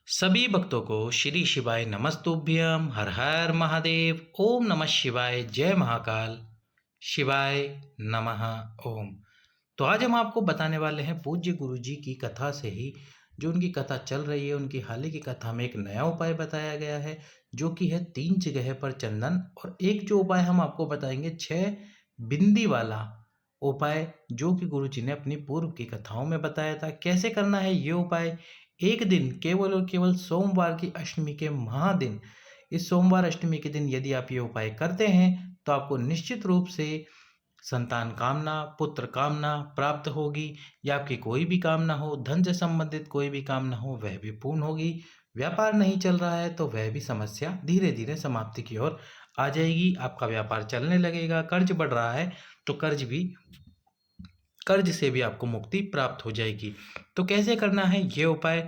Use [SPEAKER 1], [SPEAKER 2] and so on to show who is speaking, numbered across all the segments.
[SPEAKER 1] सभी भक्तों को श्री शिवाय नमस्तुभ्यम हर हर महादेव ओम नमः शिवाय जय महाकाल शिवाय नमः ओम। तो आज हम आपको बताने वाले हैं पूज्य गुरु जी की कथा से ही जो उनकी कथा चल रही है उनकी हाल ही की कथा में एक नया उपाय बताया गया है जो कि है 3 जगह पर चंदन। और एक जो उपाय हम आपको बताएंगे 6 बिंदी वाला उपाय जो कि गुरु जी ने अपनी पूर्व की कथाओं में बताया था। कैसे करना है ये उपाय? एक दिन केवल और केवल सोमवार की अष्टमी के महादिन, इस सोमवार अष्टमी के दिन यदि आप ये उपाय करते हैं तो आपको निश्चित रूप से संतान कामना, पुत्र कामना प्राप्त होगी, या आपकी कोई भी कामना हो, धन से संबंधित कोई भी कामना हो वह भी पूर्ण होगी। व्यापार नहीं चल रहा है तो वह भी समस्या धीरे धीरे समाप्ति की ओर आ जाएगी, आपका व्यापार चलने लगेगा। कर्ज बढ़ रहा है तो कर्ज से भी आपको मुक्ति प्राप्त हो जाएगी। तो कैसे करना है ये उपाय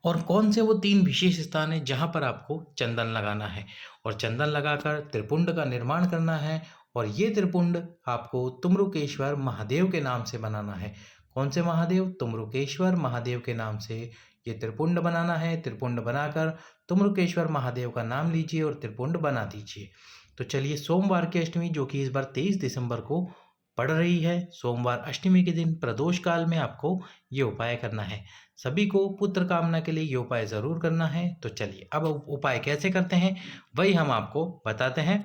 [SPEAKER 1] और कौन से वो 3 विशेष स्थान है जहाँ पर आपको चंदन लगाना है, और चंदन लगाकर त्रिपुंड का निर्माण करना है। और ये त्रिपुंड आपको तुम्रुकेश्वर महादेव के नाम से बनाना है। कौन से महादेव? तुम्रुकेश्वर महादेव के नाम से ये त्रिपुंड बनाना है। त्रिपुंड बनाकर तुम्रुकेश्वर महादेव का नाम लीजिए और त्रिपुंड बना दीजिए। तो चलिए, सोमवार की अष्टमी जो कि इस बार 23 दिसंबर को पड़ रही है, सोमवार अष्टमी के दिन प्रदोष काल में आपको ये उपाय करना है। सभी को पुत्र कामना के लिए ये उपाय ज़रूर करना है। तो चलिए, अब उपाय कैसे करते हैं वही हम आपको बताते हैं।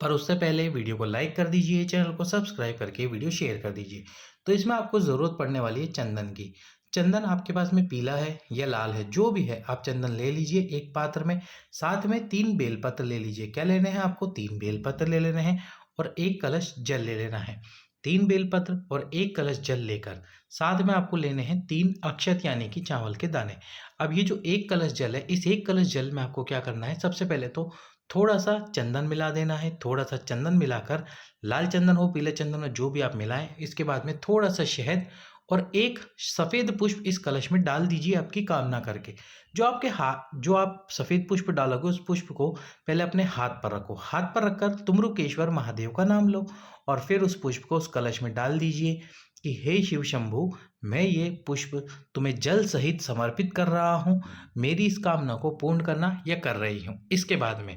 [SPEAKER 1] पर उससे पहले वीडियो को लाइक कर दीजिए, चैनल को सब्सक्राइब करके वीडियो शेयर कर दीजिए। तो इसमें आपको ज़रूरत पड़ने वाली है चंदन की। चंदन आपके पास में पीला है या लाल है, जो भी है आप चंदन ले लीजिए एक पात्र में। साथ में 3 बेलपत्र ले लीजिए। क्या लेने हैं आपको? 3 बेलपत्र ले लेने हैं और 1 कलश जल ले लेना है। 3 बेलपत्र और 1 कलश जल लेकर साथ में आपको लेने हैं 3 अक्षत यानी कि चावल के दाने। अब ये जो 1 कलश जल है, इस 1 कलश जल में आपको क्या करना है? सबसे पहले तो थोड़ा सा चंदन मिला देना है। थोड़ा सा चंदन मिलाकर, लाल चंदन हो पीले चंदन हो जो भी आप मिलाएं, इसके बाद में थोड़ा सा शहद और एक सफ़ेद पुष्प इस कलश में डाल दीजिए आपकी कामना करके। जो आप सफ़ेद पुष्प डालोगे उस पुष्प को पहले अपने हाथ पर रखो। हाथ पर रखकर तुम्रुकेश्वर महादेव का नाम लो और फिर उस पुष्प को उस कलश में डाल दीजिए कि हे शिव शंभु, मैं ये पुष्प तुम्हें जल सहित समर्पित कर रहा हूँ। मेरी इस कामना को पूर्ण करना या कर रही हूँ। इसके बाद में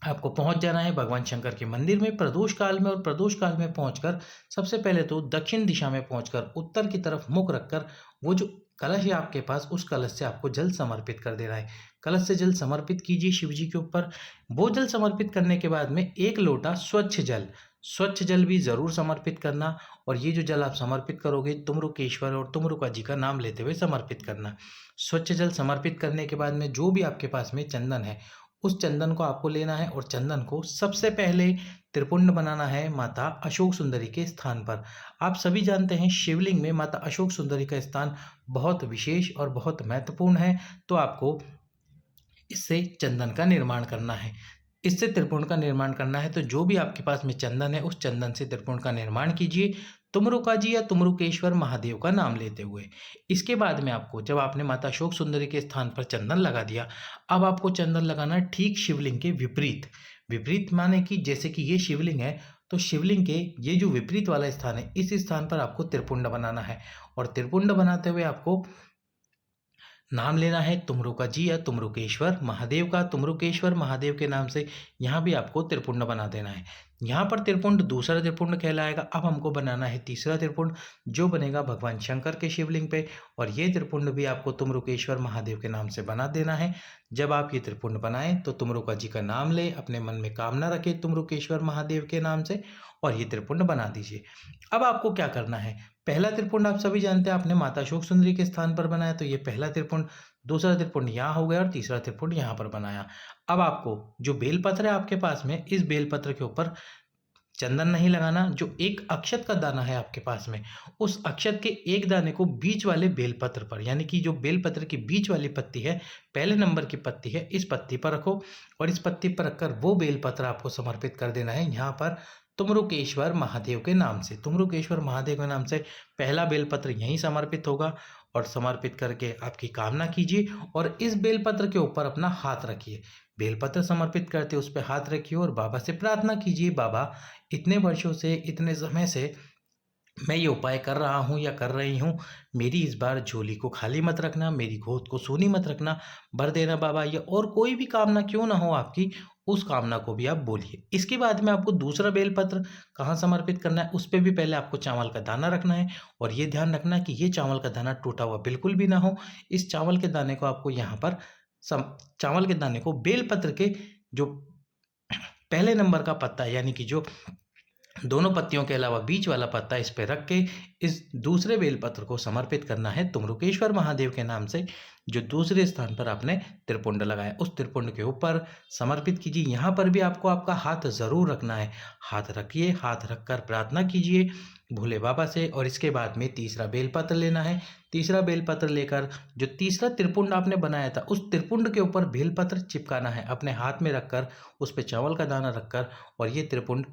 [SPEAKER 1] आपको पहुंच जाना है भगवान शंकर के मंदिर में प्रदोष काल में। और प्रदोष काल में पहुंचकर सबसे पहले तो दक्षिण दिशा में पहुंचकर उत्तर की तरफ मुख रखकर वो जो कलश है आपके पास, उस कलश से आपको जल समर्पित कर देना है। कलश से जल समर्पित कीजिए शिव जी के ऊपर। वो जल समर्पित करने के बाद में 1 लोटा स्वच्छ जल भी ज़रूर समर्पित करना। और ये जो जल आप समर्पित करोगे तुम्रुकेश्वर और तुम्रुका जी का नाम लेते हुए समर्पित करना। स्वच्छ जल समर्पित करने के बाद में जो भी आपके पास में चंदन है, उस चंदन को आपको लेना है और चंदन को सबसे पहले त्रिपुंड बनाना है माता अशोक सुंदरी के स्थान पर। आप सभी जानते हैं शिवलिंग में माता अशोक सुंदरी का स्थान बहुत विशेष और बहुत महत्वपूर्ण है। तो आपको इससे चंदन का निर्माण करना है, इससे त्रिपुंड का निर्माण करना है। तो जो भी आपके पास में चंदन है उस चंदन से त्रिपुंड का निर्माण कीजिए, तुम्रुका जी या तुम्रुकेश्वर महादेव का नाम लेते हुए। इसके बाद में आपको, जब आपने माता अशोक सुंदरी के स्थान पर चंदन लगा दिया, अब आपको चंदन लगाना है ठीक शिवलिंग के विपरीत। विपरीत माने कि जैसे कि ये शिवलिंग है तो शिवलिंग के ये जो विपरीत वाला स्थान है, इस स्थान पर आपको त्रिपुंड बनाना है। और त्रिपुंड बनाते हुए आपको नाम लेना है तुम्रुका जी या तुम्रुकेश्वर महादेव का। तुम्रुकेश्वर महादेव के नाम से यहाँ भी आपको त्रिपुंड बना देना है। यहाँ पर त्रिपुंड दूसरा त्रिपुंड कहलाएगा। अब हमको बनाना है तीसरा त्रिपुंड जो बनेगा भगवान शंकर के शिवलिंग पे। और ये त्रिपुंड भी आपको तुम्रुकेश्वर महादेव के नाम से बना देना है। जब आप ये त्रिपुंड बनाएं तो तुम्रुका जी का नाम ले, अपने मन में कामना रखे तुम्रुकेश्वर महादेव के नाम से, और ये त्रिपुंड बना दीजिए। अब आपको क्या करना है? पहला त्रिपुंड आप सभी जानते हैं, आपने माता अशोक सुंदरी के स्थान पर बनाया तो ये पहला त्रिपुंड, दूसरा त्रिपुंड यहाँ हो गया और तीसरा त्रिपुंड यहाँ पर बनाया। अब आपको जो बेलपत्र है आपके पास में, इस बेलपत्र के ऊपर चंदन नहीं लगाना। जो 1 अक्षत का दाना है आपके पास में, उस अक्षत के एक दाने को बीच वाले बेलपत्र पर, यानी कि जो बेलपत्र की बीच वाली पत्ती है, पहले नंबर की पत्ती है, इस पत्ती पर रखो। और इस पत्ती पर रखकर वो बेलपत्र आपको समर्पित कर देना है यहाँ पर तुम्रुकेश्वर महादेव के नाम से। तुम्रुकेश्वर महादेव के नाम से पहला बेलपत्र यहीं समर्पित होगा। और समर्पित करके आपकी कामना कीजिए और इस बेलपत्र के ऊपर अपना हाथ रखिए। बेलपत्र समर्पित करते उस पर हाथ रखिए और बाबा से प्रार्थना कीजिए, बाबा इतने वर्षों से, इतने समय से मैं ये उपाय कर रहा हूँ या कर रही हूँ, मेरी इस बार झोली को खाली मत रखना, मेरी गोद को सूनी मत रखना, भर देना बाबा। या और कोई भी कामना क्यों ना हो आपकी, उस कामना को भी आप बोलिए। इसके बाद में आपको दूसरा बेलपत्र कहाँ समर्पित करना है, उस पे भी पहले आपको चावल का दाना रखना है। और ये ध्यान रखना है कि ये चावल का दाना टूटा हुआ बिल्कुल भी ना हो। इस चावल के दाने को आपको यहाँ पर सम चावल के दाने को बेलपत्र के जो पहले नंबर का पत्ता है, यानी कि जो दोनों पत्तियों के अलावा बीच वाला पत्ता, इस पे रख के इस दूसरे बेलपत्र को समर्पित करना है तुम्रुकेश्वर महादेव के नाम से। जो दूसरे स्थान पर आपने त्रिपुंड लगाया, उस त्रिपुंड के ऊपर समर्पित कीजिए। यहाँ पर भी आपको आपका हाथ ज़रूर रखना है। हाथ रखिए, हाथ रखकर प्रार्थना कीजिए भोले बाबा से। और इसके बाद में तीसरा बेलपत्र लेना है। तीसरा बेलपत्र लेकर जो तीसरा त्रिपुंड आपने बनाया था, उस त्रिपुंड के ऊपर बेलपत्र चिपकाना है। अपने हाथ में रखकर उस पर चावल का दाना रखकर और ये त्रिपुंड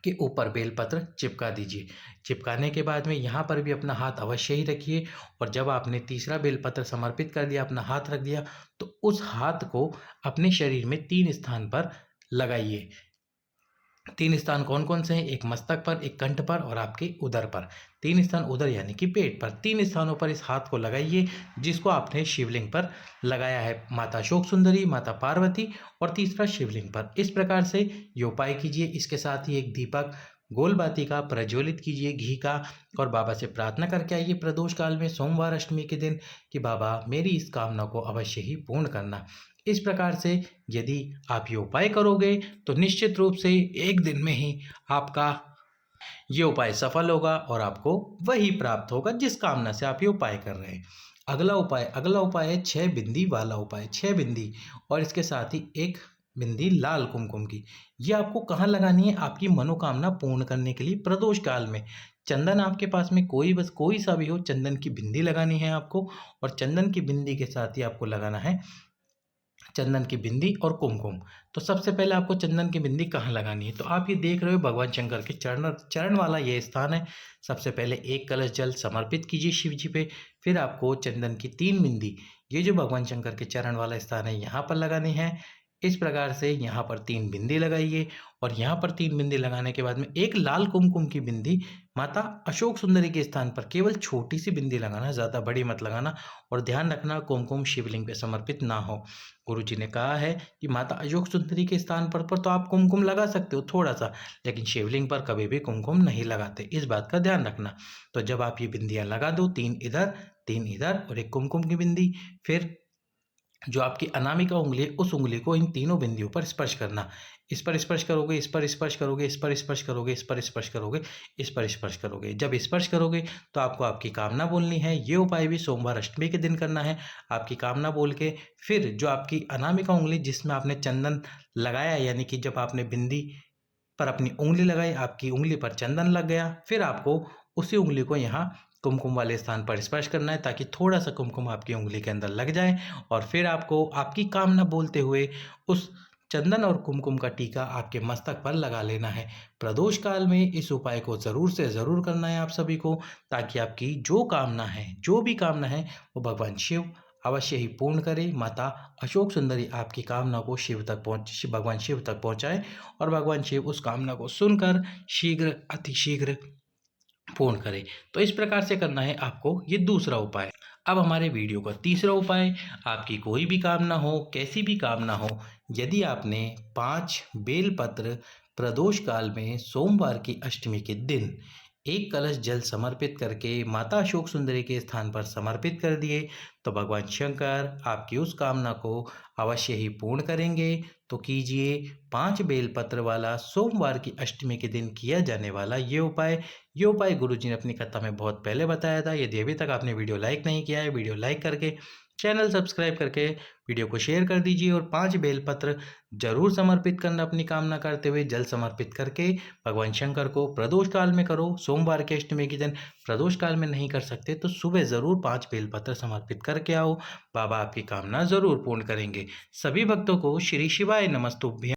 [SPEAKER 1] के ऊपर बेलपत्र चिपका दीजिए। चिपकाने के बाद में यहाँ पर भी अपना हाथ अवश्य ही रखिए। और जब आपने तीसरा बेलपत्र समर्पित कर दिया, अपना हाथ रख दिया, तो उस हाथ को अपने शरीर में 3 स्थान पर लगाइए। 3 स्थान कौन कौन से हैं? एक मस्तक पर, एक कंठ पर और आपके उदर पर। 3 स्थान उदर यानी कि पेट पर। 3 स्थानों पर इस हाथ को लगाइए जिसको आपने शिवलिंग पर लगाया है, माता अशोक सुंदरी, माता पार्वती और तीसरा शिवलिंग पर। इस प्रकार से ये उपाय कीजिए। इसके साथ ही एक दीपक गोलबाती का प्रज्वलित कीजिए घी का, और बाबा से प्रार्थना करके आइए प्रदोष काल में सोमवार अष्टमी के दिन कि बाबा मेरी इस कामना को अवश्य ही पूर्ण करना। इस प्रकार से यदि आप ये उपाय करोगे तो निश्चित रूप से एक दिन में ही आपका ये उपाय सफल होगा और आपको वही प्राप्त होगा जिस कामना से आप ये उपाय कर रहे हैं। अगला उपाय है 6 बिंदी वाला उपाय। 6 बिंदी और इसके साथ ही एक बिंदी लाल कुमकुम की। ये आपको कहाँ लगानी है? आपकी मनोकामना पूर्ण करने के लिए प्रदोष काल में। चंदन आपके पास में कोई सा भी हो, चंदन की बिंदी लगानी है आपको। और चंदन की बिंदी के साथ ही आपको लगाना है चंदन की बिंदी और कुमकुम। तो सबसे पहले आपको चंदन की बिंदी कहाँ लगानी है? तो आप ये देख रहे हो भगवान शंकर के चरण वाला ये स्थान है। सबसे पहले एक कलश जल समर्पित कीजिए शिव जी पे। फिर आपको चंदन की 3 बिंदी, ये जो भगवान शंकर के चरण वाला स्थान है, यहाँ पर लगानी है। इस प्रकार से यहाँ पर 3 बिंदी लगाइए। और यहाँ पर 3 बिंदी लगाने के बाद में एक लाल कुमकुम की बिंदी माता अशोक सुंदरी के स्थान पर, केवल छोटी सी बिंदी लगाना, ज़्यादा बड़ी मत लगाना। और ध्यान रखना कुमकुम शिवलिंग पे समर्पित ना हो। गुरु जी ने कहा है कि माता अशोक सुंदरी के स्थान पर तो आप कुमकुम लगा सकते हो थोड़ा सा, लेकिन शिवलिंग पर कभी भी कुमकुम नहीं लगाते, इस बात का ध्यान रखना। तो जब आप ये बिंदियाँ लगा दो, 3 इधर 3 इधर और एक कुमकुम की बिंदी, फिर जो आपकी अनामिका उंगली है, उस उंगली को इन तीनों बिंदियों पर स्पर्श करना। इस पर स्पर्श करोगे, इस पर स्पर्श करोगे, इस पर स्पर्श करोगे, इस पर स्पर्श करोगे, इस पर स्पर्श करोगे। जब स्पर्श करोगे तो आपको आपकी कामना बोलनी है। ये उपाय भी सोमवार अष्टमी के दिन करना है। आपकी कामना बोल के फिर जो आपकी अनामिका उंगली जिसमें आपने चंदन लगाया, यानी कि जब आपने बिंदी पर अपनी उंगली लगाई, आपकी उंगली पर चंदन लग गया, फिर आपको उसी उंगली को यहाँ कुमकुम वाले स्थान पर स्पर्श करना है ताकि थोड़ा सा कुमकुम आपकी उंगली के अंदर लग जाए। और फिर आपको आपकी कामना बोलते हुए उस चंदन और कुमकुम का टीका आपके मस्तक पर लगा लेना है। प्रदोष काल में इस उपाय को ज़रूर से ज़रूर करना है आप सभी को, ताकि आपकी जो कामना है, जो भी कामना है, वो भगवान शिव अवश्य ही पूर्ण करे। माता अशोक सुंदरी आपकी कामना को भगवान शिव तक पहुँचाए और भगवान शिव उस कामना को सुनकर शीघ्र अतिशीघ्र पूर्ण करें। तो इस प्रकार से करना है आपको ये दूसरा उपाय। अब हमारे वीडियो का तीसरा उपाय, आपकी कोई भी कामना हो, कैसी भी कामना हो, यदि आपने 5 बेलपत्र प्रदोष काल में सोमवार की अष्टमी के दिन एक कलश जल समर्पित करके माता अशोक सुंदरी के स्थान पर समर्पित कर दिए, तो भगवान शंकर आपकी उस कामना को अवश्य ही पूर्ण करेंगे। तो कीजिए 5 बेलपत्र वाला सोमवार की अष्टमी के दिन किया जाने वाला ये उपाय गुरु जी ने अपनी कथा में बहुत पहले बताया था। यदि अभी तक आपने वीडियो लाइक नहीं किया है, वीडियो लाइक करके चैनल सब्सक्राइब करके वीडियो को शेयर कर दीजिए। और 5 बेलपत्र जरूर समर्पित करना अपनी कामना करते हुए, जल समर्पित करके भगवान शंकर को प्रदोष काल में करो। सोमवार के अष्टमी के दिन प्रदोष काल में नहीं कर सकते तो सुबह ज़रूर 5 बेलपत्र समर्पित करके आओ, बाबा आपकी कामना ज़रूर पूर्ण करेंगे। सभी भक्तों को श्री शिवाय नमस्तुभ्यं।